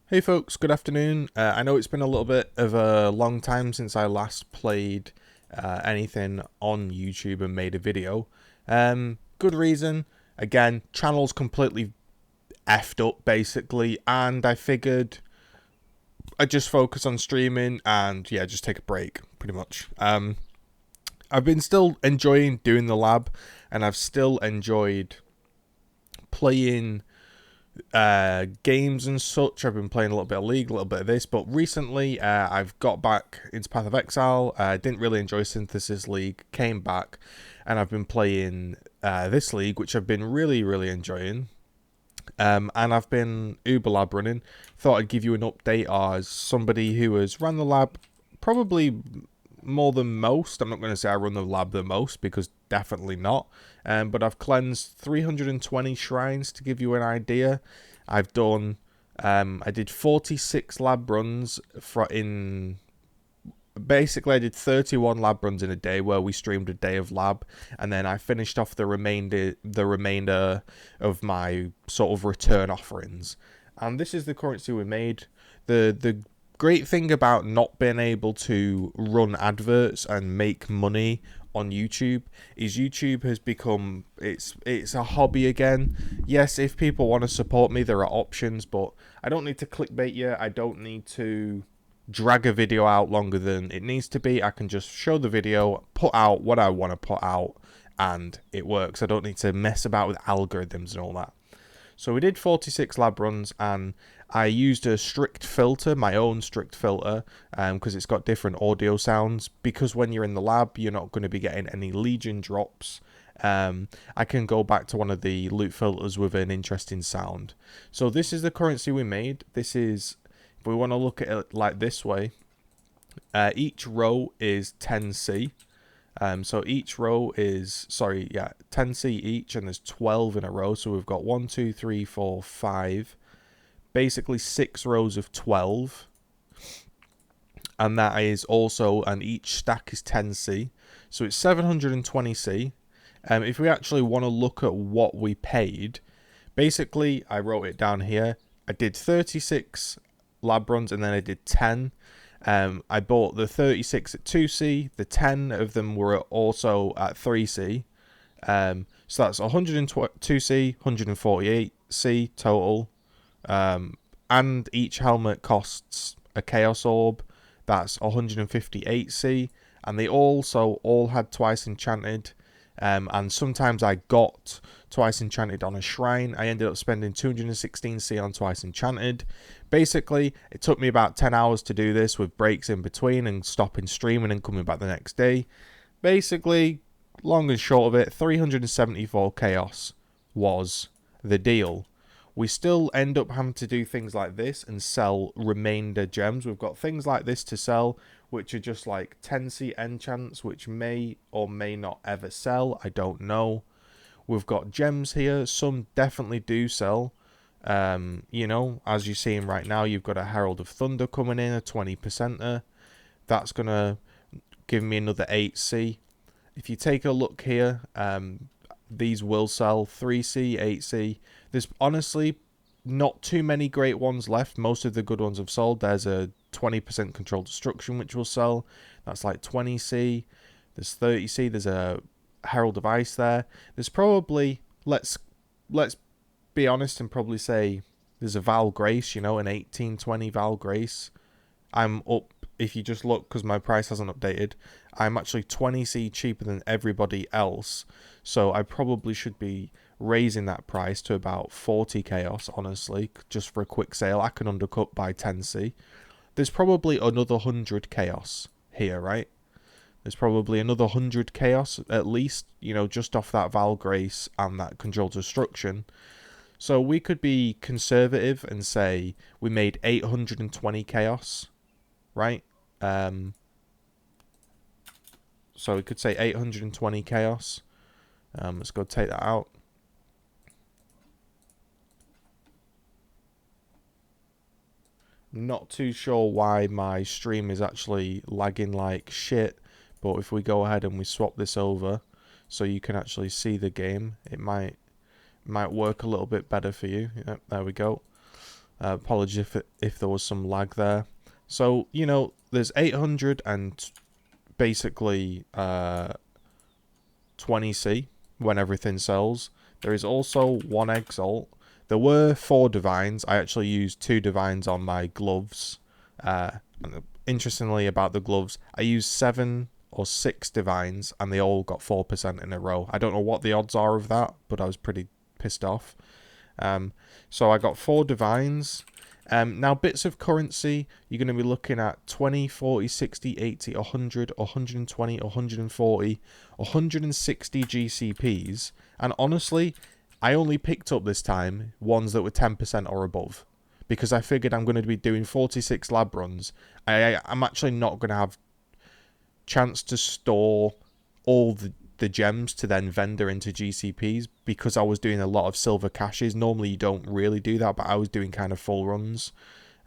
Hey folks, good afternoon. I know it's been a little bit of a long time since I last played anything on YouTube and made a video. Good reason. Again, channel's completely effed up basically, and I figured I'd just focus on streaming and yeah, just take a break pretty much. I've been still enjoying doing the lab, and I've still enjoyed playing games and such. I've been playing a little bit of League, a little bit of this, but recently I've got back into Path of Exile. Didn't really enjoy Synthesis League, came back, and I've been playing this league, which I've been really enjoying. And I've been Uber Lab running. Thought I'd give you an update as somebody who has run the lab probably more than most. I'm not going to say I run the lab the most, because definitely not. But I've cleansed 320 shrines to give you an idea. I've done, I did 46 lab runs basically I did 31 lab runs in a day, where we streamed a day of lab, and then I finished off the remainder of my sort of return offerings. And this is the currency we made. The great thing about not being able to run adverts and make money on YouTube is YouTube has become it's a hobby again. Yes, if people want to support me, there are options, but I don't need to clickbait you. I don't need to drag a video out longer than it needs to be. I can just show the video, put out what I want to put out, and it works. I don't need to mess about with algorithms and all that. So we did 46 lab runs, and I used a strict filter, my own strict filter, because it's got different audio sounds. Because when you're in the lab, you're not going to be getting any Legion drops. I can go back to one of the loot filters with an interesting sound. So this is the currency we made. This is, if we want to look at it like this way, each row is 10C. So each row is, 10C each, and there's 12 in a row. So we've got 1, 2, 3, 4, 5, basically 6 rows of 12. And that is also, and each stack is 10C. So it's 720C. If we actually want to look at what we paid, basically I wrote it down here. I did 36 lab runs, and then I did 10. I bought the 36 at 2C. The 10 of them were also at 3C. So that's 102C, 148C total. And each helmet costs a Chaos Orb. That's 158C. And they also all had twice enchanted. And sometimes I got twice enchanted on a shrine. I ended up spending 216C on twice enchanted. Basically, it took me about 10 hours to do this, with breaks in between and stopping streaming and coming back the next day. Basically, long and short of it, 374 chaos was the deal. We still end up having to do things like this and sell remainder gems. We've got things like this to sell, which are just like 10C enchants, which may or may not ever sell. I don't know. We've got gems here. Some definitely do sell. You know, as you're seeing right now, you've got a Herald of Thunder coming in, a 20%er. That's going to give me another 8C. If you take a look here, these will sell 3C, 8C. There's honestly not too many great ones left. Most of the good ones have sold. There's a 20% controlled destruction, which will sell. That's like 20C. There's 30C. There's a Herald of Ice there. There's probably, let's be honest and probably say there's a Val Grace, you know, an 1820 Val Grace. I'm up, if you just look, because my price hasn't updated, I'm actually 20C cheaper than everybody else. So I probably should be raising that price to about 40 chaos, honestly, just for a quick sale. I can undercut by 10C. There's probably another 100 chaos here, right? There's probably another 100 chaos at least, you know, just off that Val Grace and that controlled destruction. So we could be conservative and say we made 820 chaos, right? So we could say 820 chaos. Let's go take that out. Not too sure why my stream is actually lagging like shit, but if we go ahead and we swap this over so you can actually see the game, it might work a little bit better for you. Yep, there we go. Apologies if there was some lag there. So, you know, there's 800 and basically 20C when everything sells. There is also 1 Exalt. There were 4 Divines. I actually used 2 Divines on my gloves. Interestingly about the gloves, I used 7 or 6 Divines and they all got 4% in a row. I don't know what the odds are of that, but I was pretty pissed off. So I got 4 Divines. Now, bits of currency, you're going to be looking at 20, 40, 60, 80, 100, 120, 140, 160 GCPs. And honestly, I only picked up this time ones that were 10% or above. Because I figured I'm going to be doing 46 lab runs. I'm actually not going to have chance to store all the gems to then vendor into GCPs because I was doing a lot of silver caches. Normally you don't really do that, but I was doing kind of full runs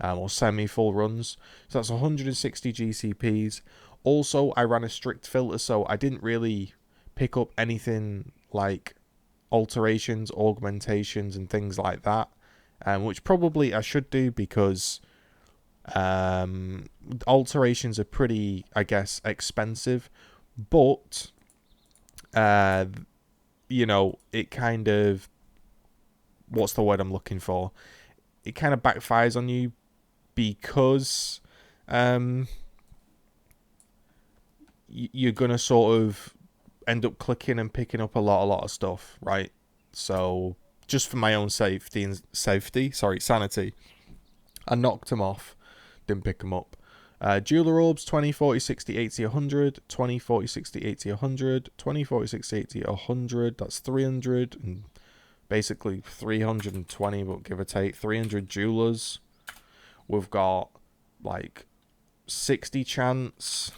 or semi-full runs. So that's 160 GCPs. Also, I ran a strict filter, so I didn't really pick up anything like alterations, augmentations, and things like that, which probably I should do because alterations are pretty, I guess, expensive, but you know, it kind of, what's the word I'm looking for? It kind of backfires on you because you're gonna sort of end up clicking and picking up a lot of stuff, right? So just for my own sanity, I knocked them off, didn't pick them up. Jeweler orbs 20, 40, 60, 80, 100, 20, 40, 60, 80, 100, 20, 40, 60, 80, 100. That's 300 and basically 320, but give or take 300 jewelers. We've got like 60 chance,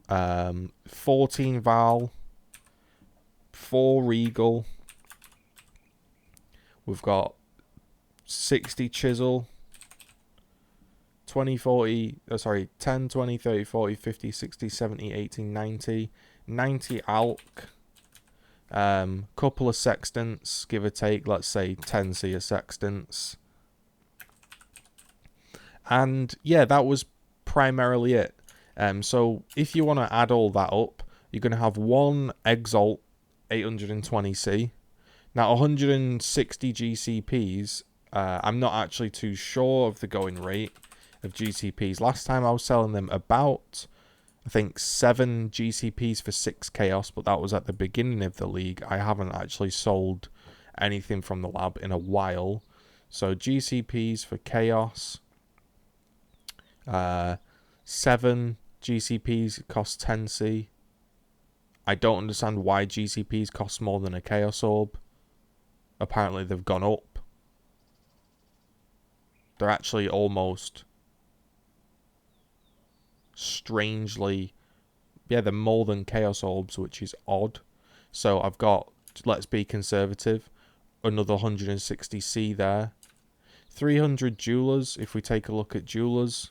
14 Val, 4 Regal. We've got 60 Chisel, 20, 40, 10, 20, 30, 40, 50, 60, 70, 80, 90, 90 Alk, couple of Sextants, give or take, let's say 10 Seer Sextants. And yeah, that was primarily it. So if you want to add all that up, you're going to have 1 Exalt 820C. Now 160 GCPs, I'm not actually too sure of the going rate of GCPs. Last time I was selling them about, I think, 7 GCPs for 6 Chaos, but that was at the beginning of the league. I haven't actually sold anything from the lab in a while. So GCPs for Chaos, 7 GCPs cost 10C. I don't understand why GCPs cost more than a Chaos Orb. Apparently they've gone up. They're actually almost strangely, yeah, they're more than Chaos Orbs, which is odd. So I've got, let's be conservative, another 160C there. 300 Jewelers, if we take a look at Jewelers,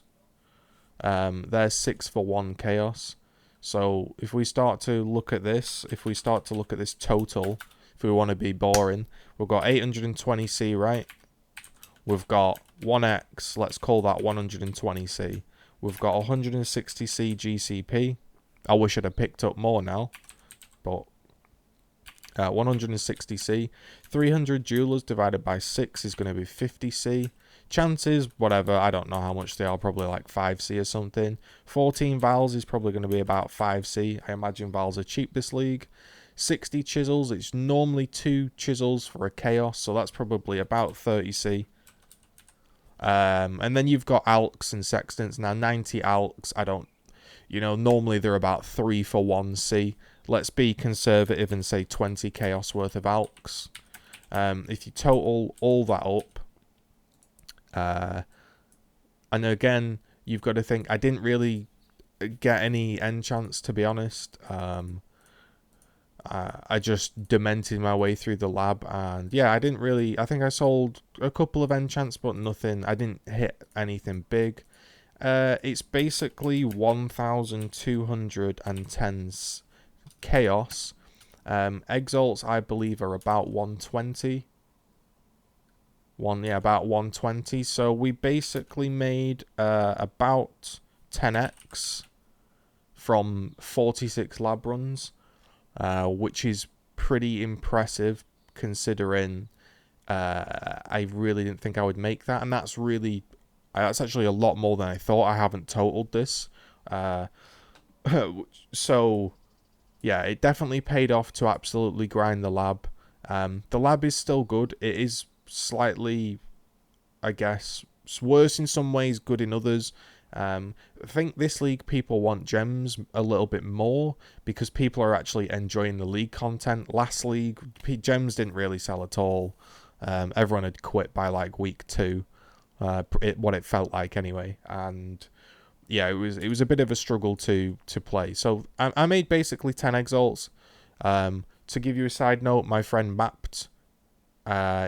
they're 6 for 1 Chaos. So if we start to look at this, total, if we want to be boring, we've got 820C, right? We've got 1X, let's call that 120C. We've got 160C GCP. I wish I'd have picked up more now, but 160C. 300 Jewelers divided by 6 is going to be 50C. Chances, whatever, I don't know how much they are, probably like 5C or something. 14 Vals is probably going to be about 5C. I imagine Vals are cheap this league. 60 Chisels, it's normally 2 Chisels for a Chaos, so that's probably about 30C. And then you've got Alks and Sextants. Now 90 Alks, I don't, you know, normally they're about 3 for 1C. Let's be conservative and say 20 Chaos worth of Alks. If you total all that up, and again, you've got to think, I didn't really get any enchants, to be honest. I just demented my way through the lab, and yeah, I didn't really, I think I sold a couple of enchants, but nothing, I didn't hit anything big. It's basically 1,210 Chaos. Exalts, I believe, are about 120. about 120. So we basically made about 10x from 46 lab runs, which is pretty impressive considering I really didn't think I would make that, and that's actually a lot more than I thought. I haven't totaled this, so yeah, it definitely paid off to absolutely grind the lab. The lab is still good. It is slightly, I guess, worse in some ways, good in others. I think this league people want gems a little bit more because people are actually enjoying the league content. Last league, gems didn't really sell at all. Everyone had quit by like week 2, what it felt like anyway, and yeah, it was a bit of a struggle to play. So I made basically 10 exalts. To give you a side note, my friend mapped.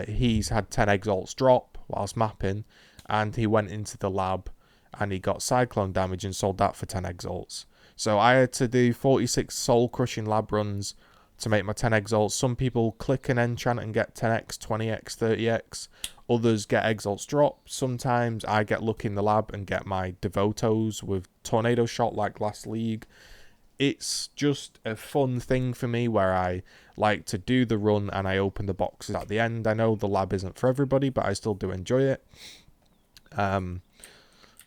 He's had 10 exalts drop whilst mapping, and he went into the lab and he got cyclone damage and sold that for 10 exalts. So I had to do 46 soul crushing lab runs to make my 10 exalts. Some people click an enchant and get 10x, 20x, 30x. Others get exalts drop. Sometimes I get lucky in the lab and get my devotos with tornado shot like last league. It's just a fun thing for me where I like to do the run and I open the boxes at the end. I know the lab isn't for everybody, but I still do enjoy it.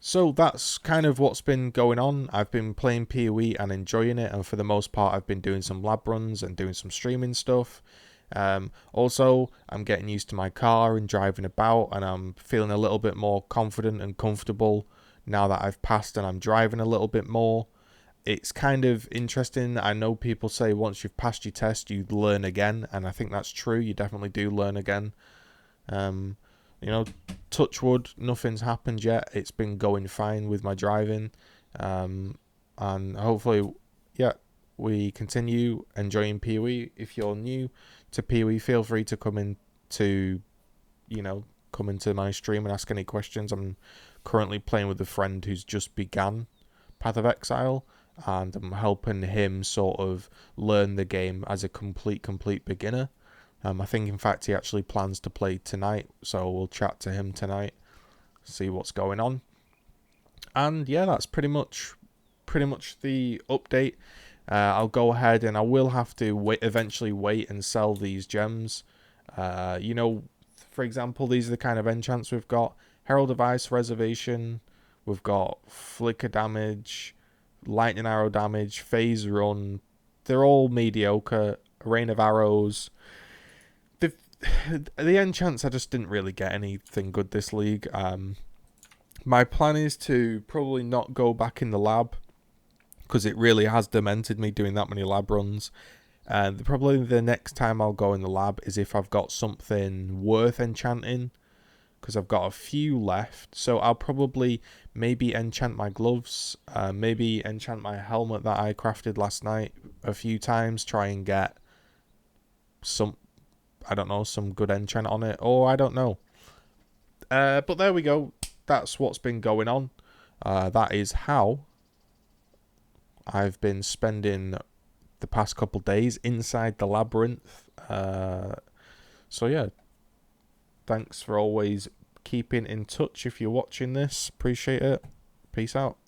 So that's kind of what's been going on. I've been playing PoE and enjoying it, and for the most part I've been doing some lab runs and doing some streaming stuff. Also, I'm getting used to my car and driving about, and I'm feeling a little bit more confident and comfortable now that I've passed and I'm driving a little bit more. It's kind of interesting. I know people say once you've passed your test, you learn again, and I think that's true. You definitely do learn again. Touch wood, nothing's happened yet. It's been going fine with my driving, and hopefully, yeah, we continue enjoying PoE. If you're new to PoE, feel free to come into my stream and ask any questions. I'm currently playing with a friend who's just began Path of Exile, and I'm helping him sort of learn the game as a complete beginner. I think, in fact, he actually plans to play tonight, so we'll chat to him tonight, see what's going on. And yeah, that's pretty much the update. I'll go ahead and I will have to eventually wait and sell these gems. For example, these are the kind of enchants we've got. Herald of Ice Reservation, we've got Flicker damage, Lightning Arrow damage, Phase Run. They're all mediocre. Rain of Arrows. The enchants, I just didn't really get anything good this league. My plan is to probably not go back in the lab, because it really has demented me doing that many lab runs. Probably the next time I'll go in the lab is if I've got something worth enchanting, because I've got a few left. So I'll probably maybe enchant my gloves, maybe enchant my helmet that I crafted last night a few times, try and get some good enchant on it, or I don't know. But there we go. That's what's been going on. That is how I've been spending the past couple days inside the labyrinth. So yeah, thanks for always keeping in touch if you're watching this. Appreciate it. Peace out.